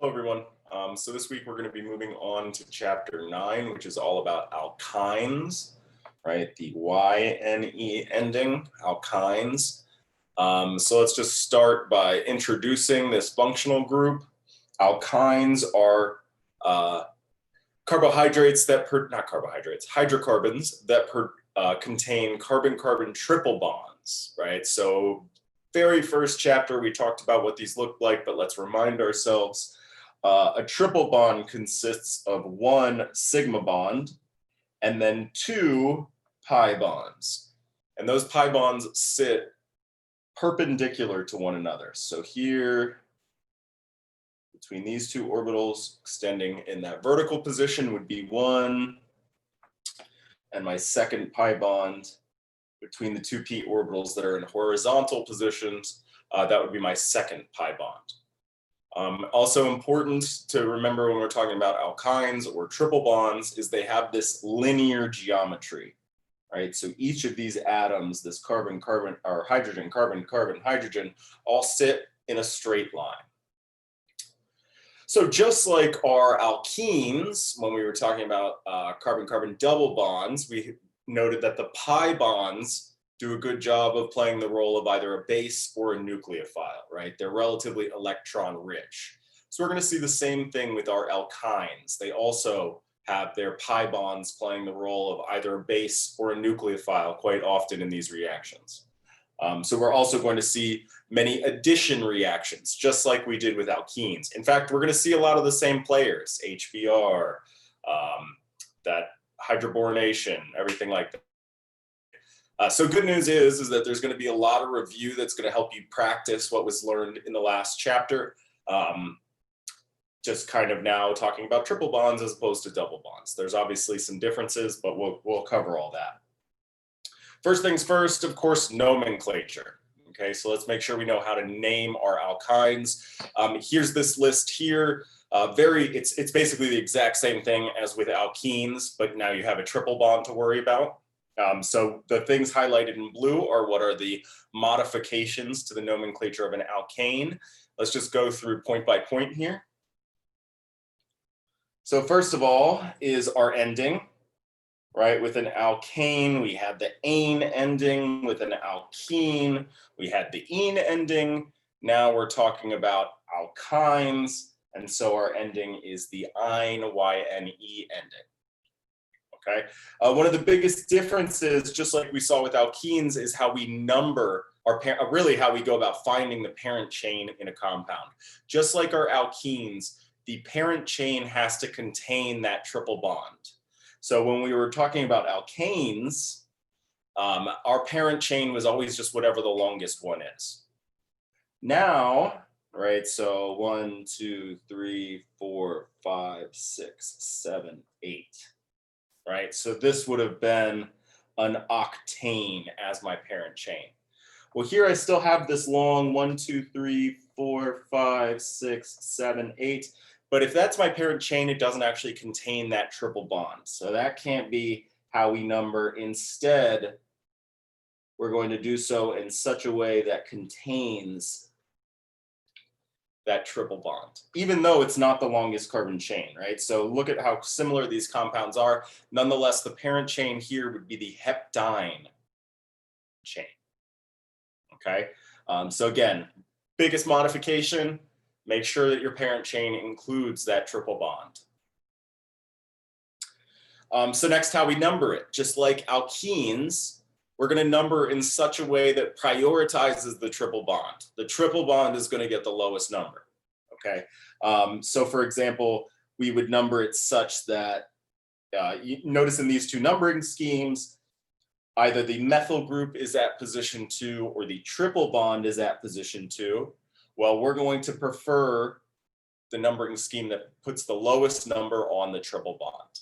Hello, everyone. So this week we're going to be moving on to chapter 9, which is all about alkynes, right? The Y-N-E ending, alkynes. So let's just start by introducing this functional group. Alkynes are hydrocarbons that contain carbon-carbon triple bonds, right? So very first chapter, we talked about what these look like, but let's remind ourselves. A triple bond consists of one sigma bond and then two pi bonds. And those pi bonds sit perpendicular to one another. So here, between these two orbitals, extending in that vertical position would be one, and my second pi bond between the two p orbitals that are in horizontal positions, that would be my second pi bond. Also important to remember when we're talking about alkynes or triple bonds is they have this linear geometry, right? So each of these atoms, this carbon-carbon or hydrogen, carbon-carbon, hydrogen, all sit in a straight line. So just like our alkenes, when we were talking about carbon-carbon double bonds, we noted that the pi bonds do a good job of playing the role of either a base or a nucleophile, right? They're relatively electron rich. So we're going to see the same thing with our alkynes. They also have their pi bonds playing the role of either a base or a nucleophile quite often in these reactions. So we're also going to see many addition reactions, just like we did with alkenes. In fact, we're going to see a lot of the same players, HBr, that hydroboronation, everything like that. So good news is that there's going to be a lot of review that's going to help you practice what was learned in the last chapter. Just kind of now talking about triple bonds as opposed to double bonds. There's obviously some differences, but we'll cover all that. First things first, of course, nomenclature. Okay, so let's make sure we know how to name our alkynes. Here's this list here. It's basically the exact same thing as with alkenes, but now you have a triple bond to worry about. So the things highlighted in blue are what are the modifications to the nomenclature of an alkane. Let's just go through point by point here. So first of all is our ending, right? With an alkane, we had the ane ending. With an alkene, we had the ene ending. Now we're talking about alkynes, and so our ending is the yne, Y-N-E ending. Okay. One of the biggest differences, just like we saw with alkenes, is how we number our really how we go about finding the parent chain in a compound. Just like our alkenes, the parent chain has to contain that triple bond. So when we were talking about alkanes, our parent chain was always just whatever the longest one is. Now, right, so 1, 2, 3, 4, 5, 6, 7, 8. Right, so this would have been an octane as my parent chain. Well, here I still have this long 1, 2, 3, 4, 5, 6, 7, 8. But if that's my parent chain, it doesn't actually contain that triple bond. So that can't be how we number. Instead, we're going to do so in such a way that contains that triple bond, even though it's not the longest carbon chain, right? So look at how similar these compounds are. Nonetheless, the parent chain here would be the heptyne chain, okay? So again, biggest modification, make sure that your parent chain includes that triple bond. So next, how we number it. Just like alkenes, we're going to number in such a way that prioritizes the triple bond. The triple bond is going to get the lowest number, okay? So for example, we would number it such that, you notice in these two numbering schemes, either the methyl group is at position 2 or the triple bond is at position 2. Well, we're going to prefer the numbering scheme that puts the lowest number on the triple bond,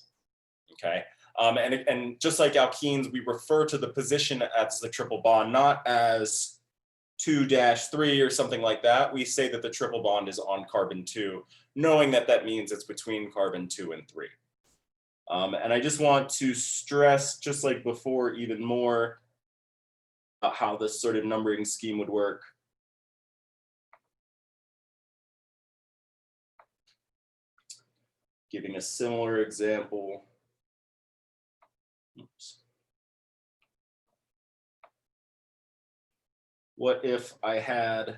okay? And just like alkenes, we refer to the position as the triple bond, not as 2-3 or something like that. We say that the triple bond is on carbon 2, knowing that that means it's between carbon 2 and 3. And I just want to stress, just like before, even more about how this sort of numbering scheme would work. Giving a similar example. Oops. What if I had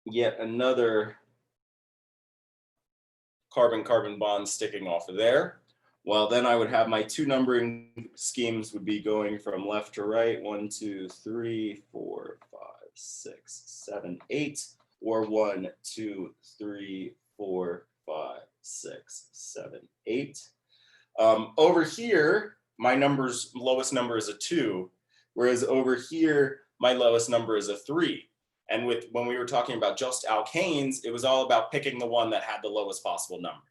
yet another carbon-carbon bond sticking off of there? Well, then I would have my two numbering schemes would be going from left to right, 1, 2, 3, 4, 5, 6, 7, 8, or 1, 2, 3, 4, 5, 6, 7, 8. Over here, my lowest number is a 2, whereas over here, my lowest number is a 3. And when we were talking about just alkanes, it was all about picking the one that had the lowest possible number.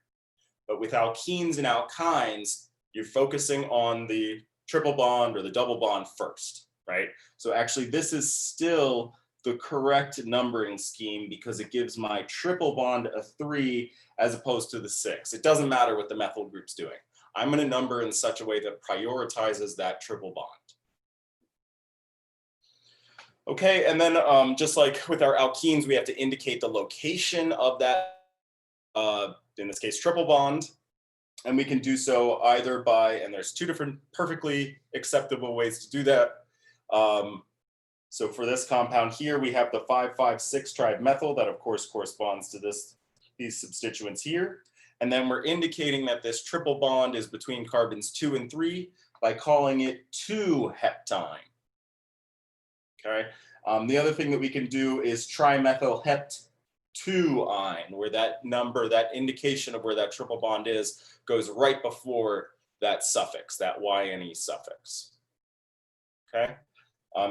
But with alkenes and alkynes, you're focusing on the triple bond or the double bond first, right? So actually, this is still the correct numbering scheme because it gives my triple bond a 3 as opposed to the 6. It doesn't matter what the methyl group's doing. I'm going to number in such a way that prioritizes that triple bond. Okay, and then just like with our alkenes, we have to indicate the location of that, in this case, triple bond. And we can do so either by, and there's two different perfectly acceptable ways to do that. So for this compound here, we have the 5,5,6 trimethyl that of course corresponds to these substituents here. And then we're indicating that this triple bond is between carbons 2 and 3 by calling it 2-heptyne. Okay. The other thing that we can do is trimethyl-hept-2-ine, where that number, that indication of where that triple bond is, goes right before that suffix, that YNE suffix. Okay.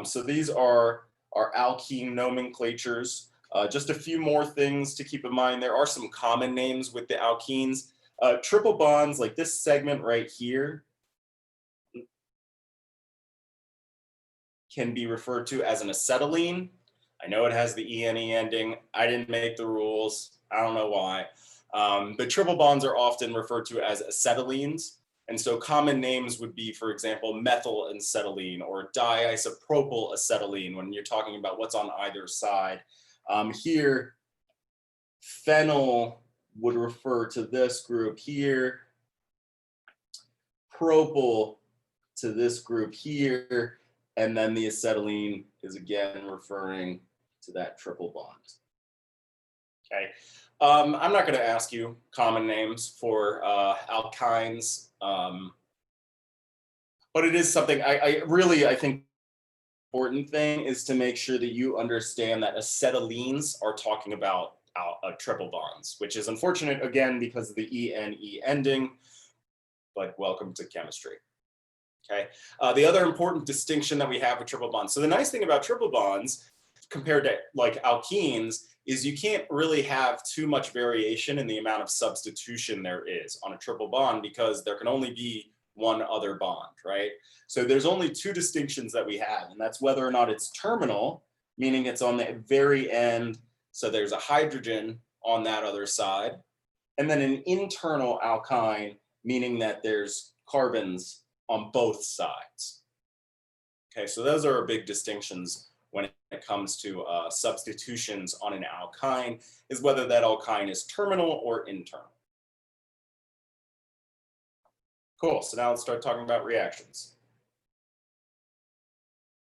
So these are our alkene nomenclatures. Just a few more things to keep in mind. There are some common names with the alkenes. Triple bonds, like this segment right here, can be referred to as an acetylene. I know it has the ENE ending. I didn't make the rules. I don't know why. But triple bonds are often referred to as acetylenes. And so common names would be, for example, methyl acetylene or diisopropyl acetylene when you're talking about what's on either side. Here, phenyl would refer to this group here, propyl to this group here, and then the acetylene is again referring to that triple bond. Okay, I'm not going to ask you common names for alkynes, but it is something I think important thing is to make sure that you understand that acetylenes are talking about triple bonds, which is unfortunate again because of the ENE ending, but welcome to chemistry. Okay. The other important distinction that we have with triple bonds. So the nice thing about triple bonds compared to like alkenes is you can't really have too much variation in the amount of substitution there is on a triple bond because there can only be one other bond, right? So there's only two distinctions that we have, and that's whether or not it's terminal, meaning it's on the very end. So there's a hydrogen on that other side, and then an internal alkyne, meaning that there's carbons on both sides. Okay, so those are our big distinctions when it comes to substitutions on an alkyne, is whether that alkyne is terminal or internal. Cool, so now let's start talking about reactions.